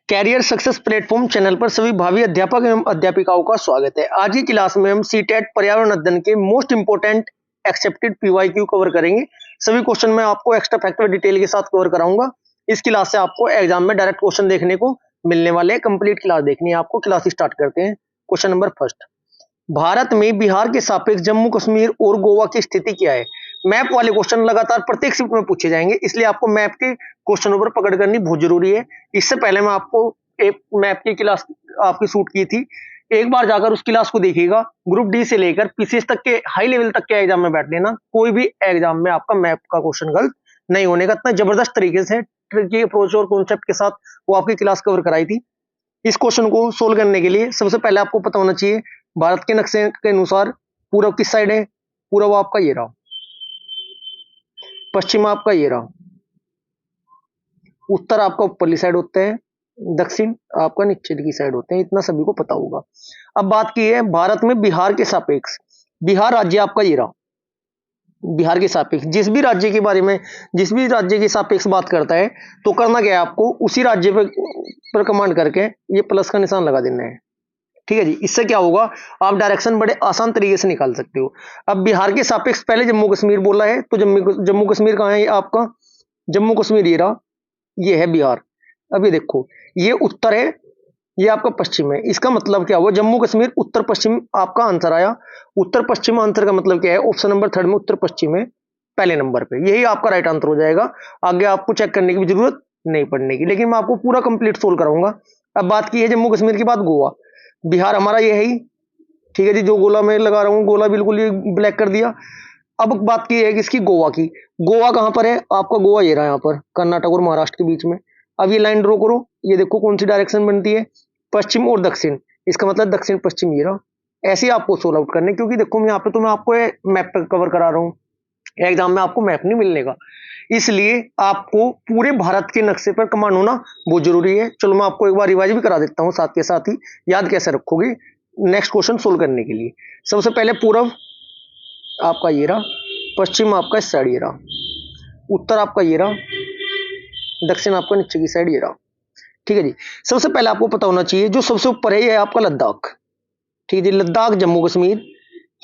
Career success platform channel पर सभी भावी अध्यापक एवं अध्यापिकाओं का स्वागत है। आज की क्लास में हम सीटेट पर्यावरण अध्ययन के most important accepted PYQ cover करेंगे। सभी क्वेश्चन मैं आपको एक्स्ट्रा फैक्ट व डिटेल के साथ कवर कराऊंगा। इस क्लास से आपको एग्जाम में डायरेक्ट क्वेश्चन देखने को मिलने वाले हैं। कंप्लीट क्लास देखनी है आपको। क्लास स्टार्ट करते हैं। क्वेश्चन नंबर फर्स्ट, भारत में बिहार के सापेक्ष जम्मू कश्मीर और गोवा की स्थिति क्या है? मैप वाले क्वेश्चन लगातार प्रत्येक शिफ्ट में पूछे जाएंगे, इसलिए आपको मैप के क्वेश्चनों पर पकड़ करनी बहुत जरूरी है। इससे पहले मैं आपको एक मैप की क्लास आपकी शूट की थी, एक बार जाकर उस क्लास को देखिएगा। ग्रुप डी से लेकर पीसीएस तक के हाई लेवल तक के एग्जाम में बैठ लेना, कोई भी एग्जाम में आपका मैप का क्वेश्चन गलत नहीं होने का। इतना जबरदस्त तरीके से ट्रिकी अप्रोच और कॉन्सेप्ट के साथ वो आपकी क्लास कवर कराई थी। इस क्वेश्चन को सोल्व करने के लिए सबसे पहले आपको पता होना चाहिए भारत के नक्शे के अनुसार पूरब किस साइड है। पूरब आपका ये रहा, पश्चिम आपका ये रहा, उत्तर आपका ऊपरली साइड होते हैं, दक्षिण आपका नीचे की साइड होते हैं। इतना सभी को पता होगा। अब बात की है भारत में बिहार के सापेक्ष, बिहार राज्य आपका ये रहा। बिहार के सापेक्ष जिस भी राज्य के बारे में, जिस भी राज्य के सापेक्ष बात करता है तो करना क्या है, आपको उसी राज्य पर कमांड करके ये प्लस का निशान लगा देना है। ठीक है जी। इससे क्या होगा, आप डायरेक्शन बड़े आसान तरीके से निकाल सकते हो। अब बिहार के सापेक्ष पहले जम्मू कश्मीर बोला है, तो जम्मू कश्मीर कहाँ है आपका? जम्मू कश्मीर ये रहा, ये है बिहार। अब ये देखो, ये उत्तर है, ये आपका पश्चिम है। इसका मतलब क्या हुआ, जम्मू कश्मीर उत्तर पश्चिम आपका आंसर आया। उत्तर पश्चिम आंसर का मतलब क्या है? ऑप्शन नंबर थर्ड में उत्तर पश्चिम है पहले नंबर पे, यही आपका राइट आंसर हो जाएगा। आगे आपको चेक करने की भी जरूरत नहीं पड़ने की, लेकिन मैं आपको पूरा कंप्लीट सोल्व कराऊंगा। अब बात की है जम्मू कश्मीर के बाद गोवा, बिहार हमारा ये है ही। ठीक है जी। जो गोला मैं लगा रहा हूँ, गोला बिल्कुल ये ब्लैक कर दिया। अब बात की है किसकी? गोवा की। गोवा कहां पर है आपका? गोवा ये रहा, यहाँ पर कर्नाटक और महाराष्ट्र के बीच में। अब ये लाइन ड्रॉ करो, ये देखो कौन सी डायरेक्शन बनती है, पश्चिम और दक्षिण। इसका मतलब दक्षिण पश्चिम ये रहा। ऐसे ही आपको सोल्व आउट करने, क्योंकि देखो यहाँ पे तो मैं आपको मैप पर कवर करा रहा हूँ, एग्जाम में आपको मैप नहीं मिलने का, इसलिए आपको पूरे भारत के नक्शे पर कमांड होना बहुत जरूरी है। चलो मैं आपको एक बार रिवाइज भी करा देता हूँ, साथ के साथ ही याद कैसे रखोगे नेक्स्ट क्वेश्चन सोल्व करने के लिए। सबसे पहले पूर्व आपका ये रहा, पश्चिम आपका इस साइड ये रहा, उत्तर आपका ये रहा, दक्षिण आपका नीचे की साइड ये रहा। ठीक है जी। सबसे पहले आपको पता होना चाहिए जो सबसे ऊपर है ये है आपका लद्दाख। ठीक है जी। लद्दाख, जम्मू कश्मीर,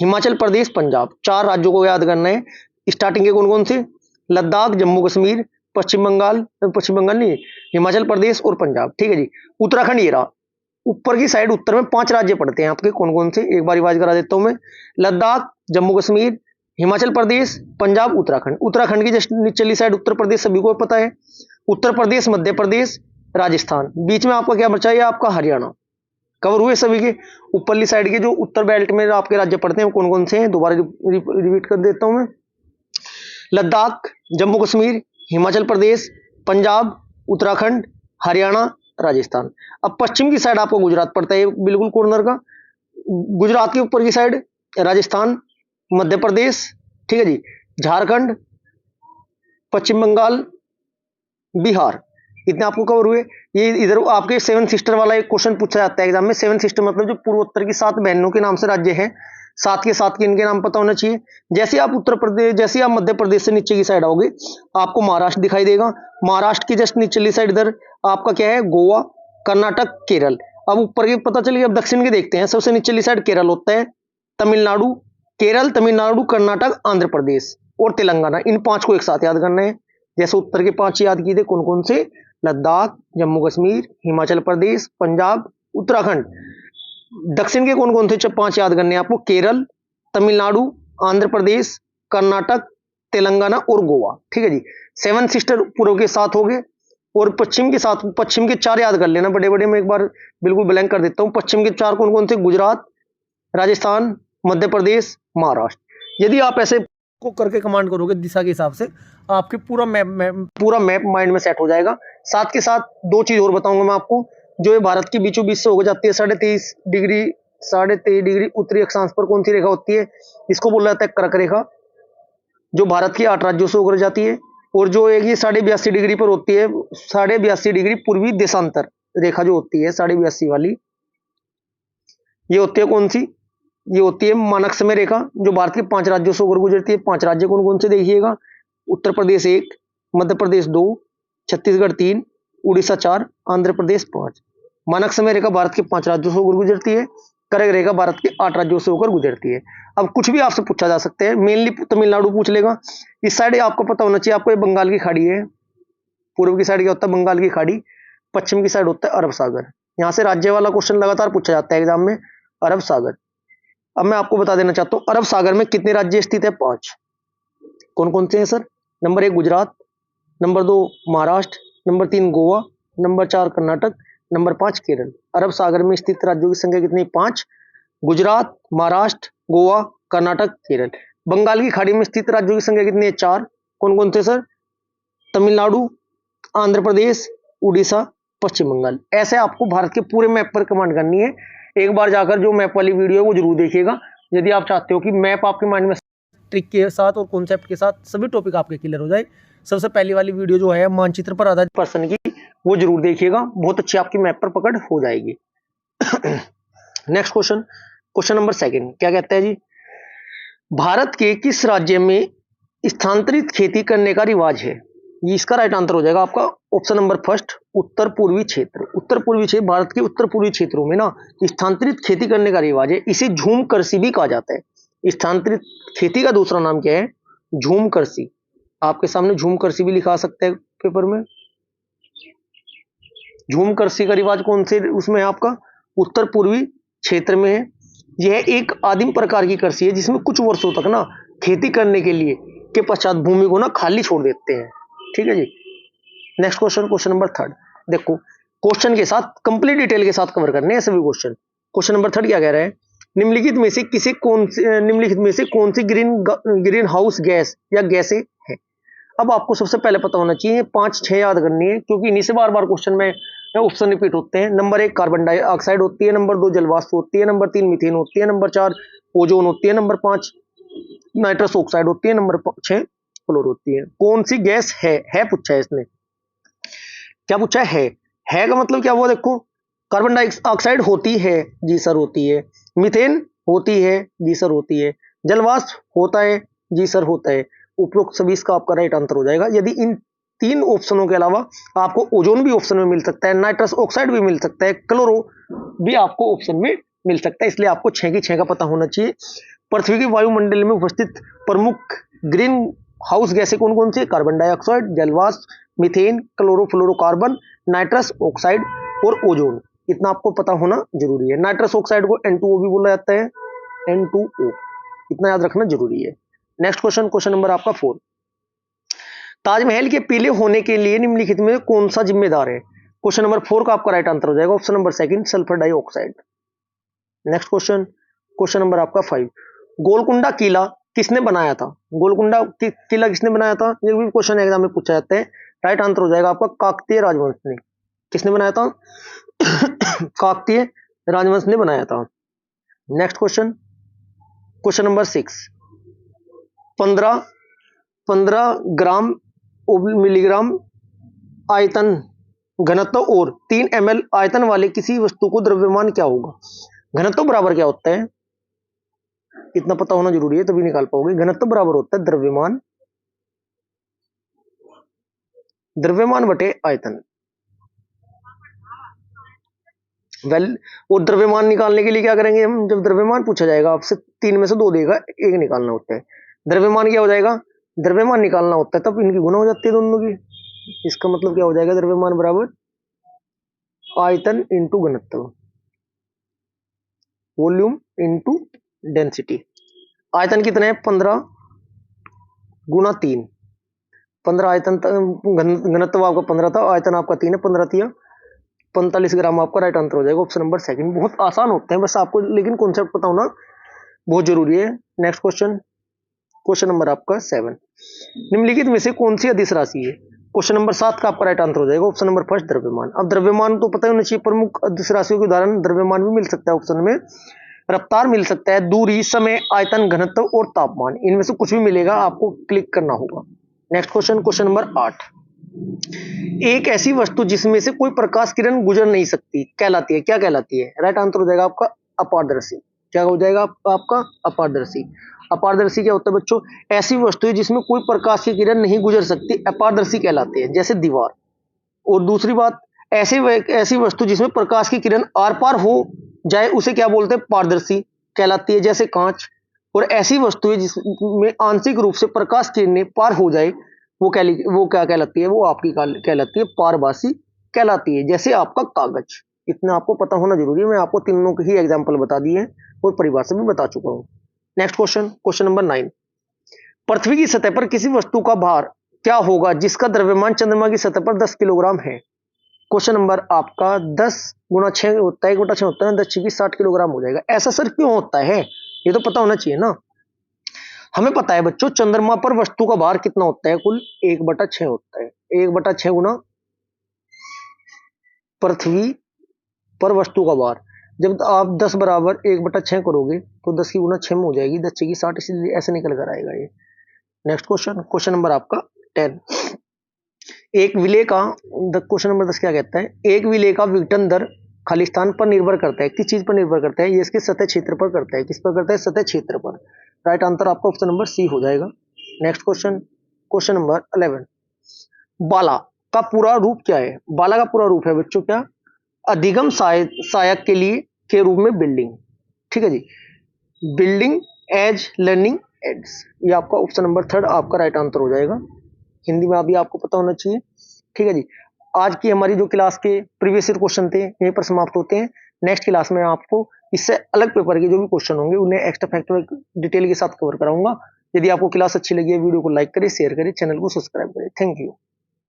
हिमाचल प्रदेश, पंजाब, चार राज्यों को याद करना है। स्टार्टिंग के कौन कौन से? लद्दाख, जम्मू कश्मीर, पश्चिम बंगाल नहीं, हिमाचल प्रदेश और पंजाब। ठीक है जी। उत्तराखंड ये रहा, ऊपर की साइड उत्तर में 5 राज्य पड़ते हैं आपके, कौन कौन से एक बार रिवाइज करा देता हूं मैं। लद्दाख, जम्मू कश्मीर, हिमाचल प्रदेश, पंजाब, उत्तराखंड। उत्तराखंड की जस्ट निचली साइड उत्तर प्रदेश सभी को पता है। उत्तर प्रदेश, मध्य प्रदेश, राजस्थान, बीच में आपका क्या बचा है? आपका हरियाणा। कवर हुए सभी के। ऊपरली साइड के जो उत्तर बेल्ट में आपके राज्य पड़ते हैं कौन कौन से हैं, दोबारा रिपीट कर देता हूं मैं। लद्दाख, जम्मू कश्मीर, हिमाचल प्रदेश, पंजाब, उत्तराखंड, हरियाणा, राजस्थान। अब पश्चिम की साइड आपको गुजरात पड़ता है, बिल्कुल कॉर्नर का। गुजरात के ऊपर की साइड राजस्थान, मध्य प्रदेश, ठीक है जी, झारखंड, पश्चिम बंगाल, बिहार। इतने आपको कवर हुए। ये इधर आपके 7 सिस्टर वाला एक क्वेश्चन पूछा जाता है एग्जाम में। 7 सिस्टर मतलब जो पूर्वोत्तर की 7 बहनों के नाम से राज्य है, 7 के 7 के इनके नाम पता होना चाहिए। जैसे आप उत्तर प्रदेश, जैसे आप मध्य प्रदेश से नीचे की साइड आओगे आपको महाराष्ट्र दिखाई देगा। महाराष्ट्र की जस्ट निचली साइड इधर आपका क्या है? गोवा, कर्नाटक, केरल। अब ऊपर के पता चलिए, अब दक्षिण के देखते हैं। सबसे निचली साइड केरल होता है, तमिलनाडु, केरल, तमिलनाडु, कर्नाटक, आंध्र प्रदेश और तेलंगाना। इन 5 को एक साथ याद करना है। जैसे उत्तर के 5 याद किए थे, कौन कौन से? लद्दाख, जम्मू कश्मीर, हिमाचल प्रदेश, पंजाब, उत्तराखंड। दक्षिण के कौन कौन से 5 याद करने हैं आपको? केरल, तमिलनाडु, आंध्र प्रदेश, कर्नाटक, तेलंगाना और गोवा। ठीक है जी। 7 सिस्टर पूर्व के 7 हो गए, और पश्चिम के साथ पश्चिम के 4 याद कर लेना बड़े बड़े। मैं एक बार बिल्कुल ब्लैंक कर देता हूं। पश्चिम के 4 कौन कौन से? गुजरात, राजस्थान, मध्य प्रदेश, महाराष्ट्र। यदि आप ऐसे को करके कमांड करोगे दिशा के हिसाब से, आपके पूरा मैप माइंड में सेट हो जाएगा। साथ के साथ 2 चीज और बताऊंगा मैं आपको, जो ये भारत के बीचों बीच से हो जाती है 23.5 डिग्री उत्तरी अक्षांश पर कौन सी रेखा होती है? इसको बोला जाता है कर्क रेखा, जो भारत के 8 राज्यों से होकर जाती है। और जो एक ये 82.5 डिग्री पर होती है, 82.5 डिग्री पूर्वी देशांतर रेखा जो होती है 82.5 वाली, ये होती है कौन सी? ये होती है मानक समय रेखा, जो भारत के 5 राज्यों से होकर गुजरती है। 5 राज्य कौन कौन से देखिएगा? उत्तर प्रदेश 1, मध्य प्रदेश 2, छत्तीसगढ़ 3, उड़ीसा 4, आंध्र प्रदेश 5। मानक समय रेखा भारत के 5 राज्यों से होकर गुजरती है। कर्क रेखा भारत के 8 राज्यों से होकर गुजरती है। अब कुछ भी आपसे पूछा जा सकता है, मेनली तमिलनाडु पूछ लेगा। इस साइड आपको पता होना चाहिए, आपको ये बंगाल की खाड़ी है। पूर्व की साइड क्या होता है? बंगाल की खाड़ी। पश्चिम की साइड होता है अरब सागर। यहाँ से राज्य वाला क्वेश्चन लगातार पूछा जाता है एग्जाम में, अरब सागर। अब मैं आपको बता देना चाहता हूँ, अरब सागर में कितने राज्य स्थित है? 5। कौन कौन से हैं sir? Number 1 Gujarat, number 2 Maharashtra, number 3 Goa, number 4 Karnataka, number 5 Kerala. अरब सागर में स्थित राज्यों की संख्या कितनी? 5। गुजरात, महाराष्ट्र, गोवा, कर्नाटक, केरल। बंगाल की खाड़ी में स्थित राज्यों की संख्या कितनी है? 4। कौन कौन से सर? तमिलनाडु, आंध्र प्रदेश, उड़ीसा, पश्चिम बंगाल। ऐसे आपको भारत के पूरे मैप पर कमांड करनी है। एक बार जाकर जो मैप वाली वीडियो है वो जरूर देखिएगा, यदि आप चाहते हो कि मैप आपके माइंड में ट्रिक के साथ और कॉन्सेप्ट के साथ सभी टॉपिक आपके क्लियर हो जाए। सबसे पहली वाली वीडियो जो है मानचित्र पर आधारित पर्सन की, वो जरूर देखिएगा, बहुत अच्छी आपकी मैप पर पकड़ हो जाएगी। नेक्स्ट क्वेश्चन, क्वेश्चन नंबर 2 क्या कहता है जी? भारत के किस राज्य में स्थानांतरित खेती करने का रिवाज है? ये इसका राइट आंसर हो जाएगा आपका ऑप्शन नंबर 1, उत्तर पूर्वी क्षेत्र। उत्तर पूर्वी क्षेत्र, भारत के उत्तर पूर्वी क्षेत्रों में ना स्थानांतरित खेती करने का रिवाज है। इसे झूम कृषि भी कहा जाता है। स्थानांतरित खेती का दूसरा नाम क्या है? झूम कृषि। आपके सामने झूम कृषि भी लिखा सकते हैं पेपर में। झूम कृषि का रिवाज कौन से उसमें है? आपका उत्तर पूर्वी क्षेत्र में है। यह एक आदिम प्रकार की कृषि है जिसमें कुछ वर्षों तक ना खेती करने के लिए के पश्चात भूमि को ना खाली छोड़ देते हैं। ठीक है जी। Next question, question number 3। देखो क्वेश्चन के साथ कंप्लीट डिटेल के साथ कवर करने हैं सभी क्वेश्चन। क्वेश्चन नंबर 3 क्या कह रहा है? निम्नलिखित में से कौन सी ग्रीन हाउस गैस या गैसें हैं? अब आपको सबसे पहले पता होना चाहिए, 5-6 याद करनी है, क्योंकि इन्हीं से बार बार क्वेश्चन में ऑप्शन रिपीट होते हैं। नंबर 1 कार्बन डाइऑक्साइड होती है, नंबर 2 जलवाष्प होती है, नंबर 3 मीथेन होती है, नंबर 4 ओजोन होती है, नंबर 5 नाइट्रस ऑक्साइड होती है, नंबर 6 फ्लोर होती है। कौन सी गैस है पूछा है इसने। क्या पूछा है का मतलब क्या हुआ? देखो, कार्बन डाइऑक्साइड होती है, जी सर होती है। मीथेन होती है, जी सर होती है। जलवाष्प होता है, जी सर होता है। उपरोक्त सभी इसका आपका राइट आंसर हो जाएगा। यदि इन 3 ऑप्शनों के अलावा आपको ओजोन भी ऑप्शन में मिल सकता है, नाइट्रस ऑक्साइड भी मिल सकता है, क्लोरो भी आपको ऑप्शन में मिल सकता है, इसलिए आपको 6 की 6 का पता होना चाहिए। पृथ्वी के वायुमंडल में उपस्थित प्रमुख ग्रीन हाउस गैसें कौन कौन सी? कार्बन डाइऑक्साइड, जलवाष्प, मीथेन, क्लोरोफ्लोरोकार्बन, नाइट्रस ऑक्साइड और ओजोन। इतना आपको पता होना जरूरी है। नाइट्रस ऑक्साइड को N2O भी बोला जाता है, N2O, इतना याद रखना जरूरी है। नेक्स्ट क्वेश्चन, क्वेश्चन नंबर आपका 4। ताजमहल के पीले होने के लिए निम्नलिखित में कौन सा जिम्मेदार है? क्वेश्चन नंबर 4 का आपका राइट आंसर हो जाएगा option number 2 sulphur dioxide. Next question, question number आपका 5। गोलकुंडा किला किसने बनाया था? गोलकुंडा किला किसने बनाया था? ये भी क्वेश्चन एग्जाम में पूछा जाता है। राइट आंसर हो जाएगा आपका काकतीय राजवंश ने। किसने बनाया था? काकतीय राजवंश ने बनाया था। Next question, question number 6। 15 gram milligram आयतन घनत्व और 3 ml आयतन वाले किसी वस्तु को द्रव्यमान क्या होगा? घनत्व बराबर क्या होता है? इतना पता होना जरूरी है, तभी निकाल पाओगे। घनत्व बराबर होता है द्रव्यमान, द्रव्यमान बटे आयतन। और द्रव्यमान निकालने के लिए क्या करेंगे हम? जब द्रव्यमान पूछा जाएगा आपसे, 3 में से 2 देगा, 1 निकालना होता है। द्रव्यमान क्या हो जाएगा? द्रव्यमान निकालना होता है, तब इनकी गुणा हो जाती है दोनों की। इसका मतलब क्या हो जाएगा? द्रव्यमान बराबर आयतन इंटू घनत्व, वॉल्यूम इंटू डेंसिटी। आयतन कितने हैं? 15 गुना 3। 15 आयतन, घनत्व आपका 15 था, आयतन आपका 3 है, 15 तिया 45 ग्राम आपका राइट आंसर हो जाएगा ऑप्शन नंबर 2। बहुत आसान होते हैं, बस आपको लेकिन कॉन्सेप्ट पता होना बहुत जरूरी है। नेक्स्ट क्वेश्चन, क्वेश्चन नंबर आपका 7। निम्नलिखित में से कौन सी अदिश राशि है? क्वेश्चन नंबर 7 का आपका राइट आंसर हो जाएगा ऑप्शन नंबर 1 द्रव्यमान। अब द्रव्यमान तो पता होना चाहिए, प्रमुख अदिश राशियों के उदाहरण द्रव्यमान भी मिल सकता है ऑप्शन में, रफ्तार मिल सकता है, दूरी, समय, आयतन, घनत्व और तापमान। इनमें से कुछ भी मिलेगा, आपको क्लिक करना होगा। Next question, question number 8। एक ऐसी वस्तु जिसमें से कोई प्रकाश किरण गुजर नहीं सकती कहलाती है, क्या कहलाती है? राइट आंसर हो जाएगा आपका अपारदर्शी। क्या हो जाएगा आपका? अपारदर्शी। अपारदर्शी क्या होता है बच्चों? ऐसी वस्तु है जिसमें कोई प्रकाश की किरण नहीं गुजर सकती, अपारदर्शी कहलाती है। जैसे दीवार, और दूसरी बात, ऐसी वस्तु जिसमें प्रकाश की किरण आर पार हो जाए उसे क्या बोलते हैं, पारदर्शी कहलाती है, जैसे कांच। और ऐसी वस्तुएं जिसमें आंशिक रूप से प्रकाश किरणें पार हो जाए वो क्या कहलाती है, वो आपकी कहलाती है पारभासी कहलाती है, जैसे आपका कागज। इतना आपको पता होना जरूरी है। मैं आपको तीनों के ही एग्जाम्पल बता दिए हैं और परिभाषा भी बता चुका हूं। Next question, question number 9। पृथ्वी की सतह पर किसी वस्तु का भार क्या होगा जिसका द्रव्यमान चंद्रमा की सतह पर 10 किलोग्राम है। क्वेश्चन नंबर आपका 10 गुणा 6 होता है, 1/6 होता है, 10 की 60 किलोग्राम हो जाएगा। ऐसा सर क्यों होता है, ये तो पता होना चाहिए ना। हमें पता है बच्चों, चंद्रमा पर वस्तु का भार कितना होता है, कुल 1/6 होता है। 1/6 गुना पृथ्वी पर वस्तु का भार। जब आप 10 बराबर 1/6 करोगे तो 10 की गुना 6 में हो जाएगी, 10 की 60, इसलिए ऐसे निकल कर आएगा ये। नेक्स्ट क्वेश्चन, क्वेश्चन नंबर आपका 10। एक विलेय का क्वेश्चन नंबर 10 क्या कहता है, एक विलेय का विघटन दर खालिस्तान पर निर्भर करता है। किस चीज पर निर्भर करता है, ये इसके सतह क्षेत्र पर करता है। किस पर करता है, सतह क्षेत्र पर। राइट आंसर आपका ऑप्शन नंबर सी हो जाएगा। Next question, question number 11। बाला का पूरा रूप क्या है। बाला का पूरा रूप है बच्चों क्या, अधिगम सहायक के लिए के रूप में बिल्डिंग। ठीक है जी, बिल्डिंग एज लर्निंग एड्स, ये आपका ऑप्शन नंबर 3 आपका राइट आंसर हो जाएगा। हिंदी में अभी आपको पता होना चाहिए। ठीक है जी, आज की हमारी जो क्लास के प्रीवियस ईयर क्वेश्चन थे यहीं पर समाप्त होते हैं। नेक्स्ट क्लास में आपको इससे अलग पेपर के जो भी क्वेश्चन होंगे उन्हें एक्स्ट्रा फैक्टर डिटेल के साथ कवर कराऊंगा। यदि आपको क्लास अच्छी लगी है, वीडियो को लाइक करें, शेयर करें, चैनल को सब्सक्राइब करें। Thank you.